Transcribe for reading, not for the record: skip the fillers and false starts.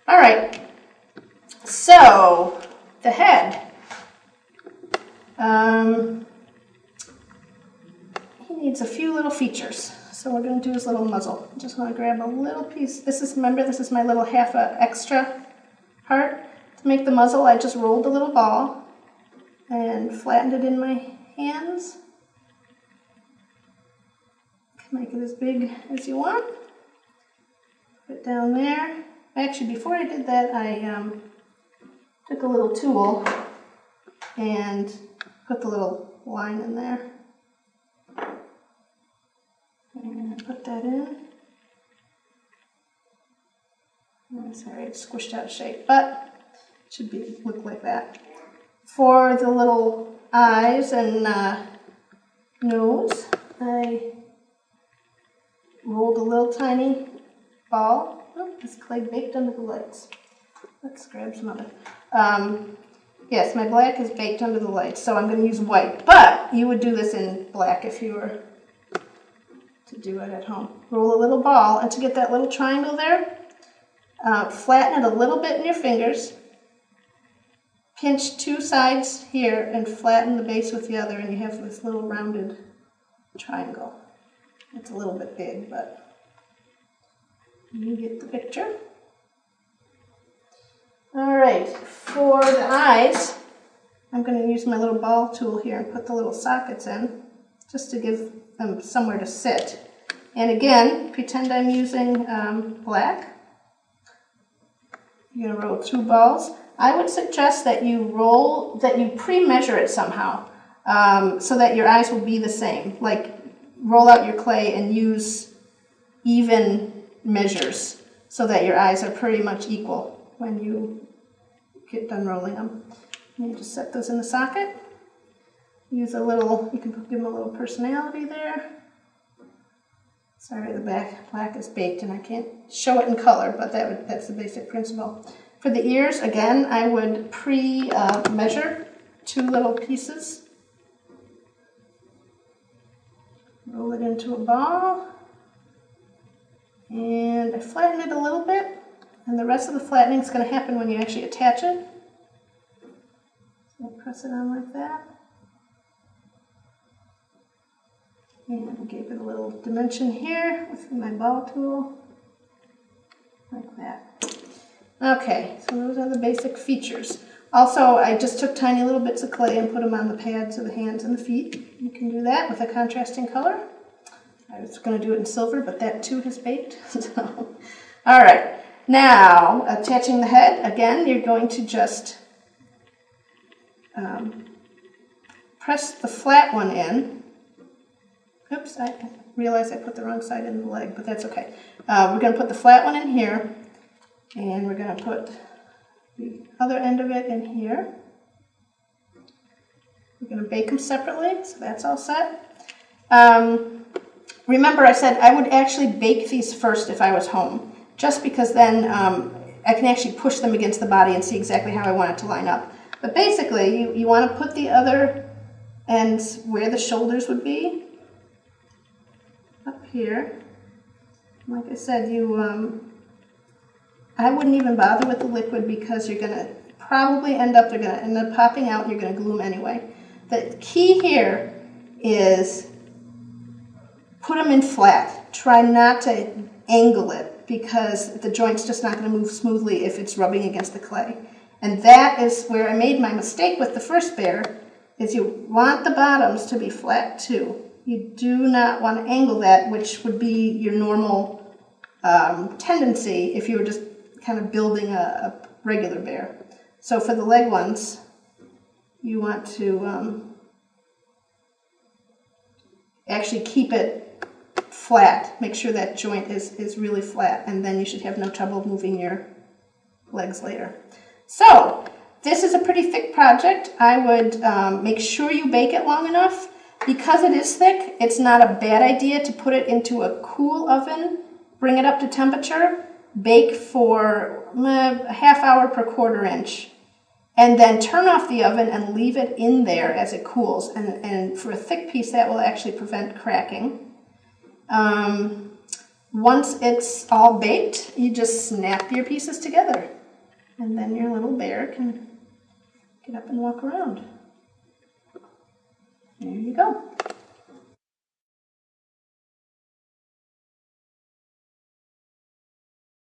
All right, so the head. He needs a few little features. So we're going to do his little muzzle. I just want to grab a little piece. Remember, this is my little half extra part. To make the muzzle, I just rolled a little ball and flattened it in my hands. Make it as big as you want. Put it down there. Actually, before I did that, I took a little tool and put the little line in there. And put that in. Oh, sorry, it's squished out of shape, but it should look like that. For the little eyes and nose, I rolled a little tiny ball. Oh, this clay baked under the lights. Let's grab some of it. Yes, my black is baked under the lights, so I'm going to use white. But you would do this in black if you were to do it at home. Roll a little ball, and to get that little triangle there, flatten it a little bit in your fingers. Pinch two sides here and flatten the base with the other, and you have this little rounded triangle. It's a little bit big, but you get the picture. All right, for the eyes, I'm going to use my little ball tool here and put the little sockets in, just to give them somewhere to sit. And again, pretend I'm using black. You're going to roll 2 balls. I would suggest that you pre-measure it somehow, so that your eyes will be the same. Like, roll out your clay and use even measures so that your eyes are pretty much equal when you get done rolling them. And you just set those in the socket. Use a little, you can give them a little personality there. Sorry, the black is baked and I can't show it in color, but that's the basic principle. For the ears, again, I would pre-measure 2 little pieces. Roll it into a ball. And I flatten it a little bit. And the rest of the flattening is going to happen when you actually attach it. So I press it on like that. And give it a little dimension here with my ball tool, like that. Okay, so those are the basic features. Also, I just took tiny little bits of clay and put them on the pads of the hands and the feet. You can do that with a contrasting color. I was going to do it in silver, but that too has baked. So, all right, now attaching the head, again, you're going to just press the flat one in. Oops, I realized I put the wrong side in the leg, but that's okay. We're going to put the flat one in here, and we're going to put the other end of it in here. We're going to bake them separately, so that's all set. Remember, I said I would actually bake these first if I was home, just because then I can actually push them against the body and see exactly how I want it to line up. But basically, you want to put the other ends where the shoulders would be, up here. Like I said, I wouldn't even bother with the liquid because you're going to probably they're going to end up popping out and you're going to glue them anyway. The key here is put them in flat. Try not to angle it because the joint's just not going to move smoothly if it's rubbing against the clay. And that is where I made my mistake with the first bear, is you want the bottoms to be flat too. You do not want to angle that, which would be your normal tendency if you were just kind of building a regular bear. So for the leg ones, you want to actually keep it flat. Make sure that joint is really flat, and then you should have no trouble moving your legs later. So this is a pretty thick project. I would make sure you bake it long enough. Because it is thick, it's not a bad idea to put it into a cool oven, bring it up to temperature, bake for a ½ hour per 1/4 inch, and then turn off the oven and leave it in there as it cools. And for a thick piece, that will actually prevent cracking. Once it's all baked, you just snap your pieces together. And then your little bear can get up and walk around. There you go.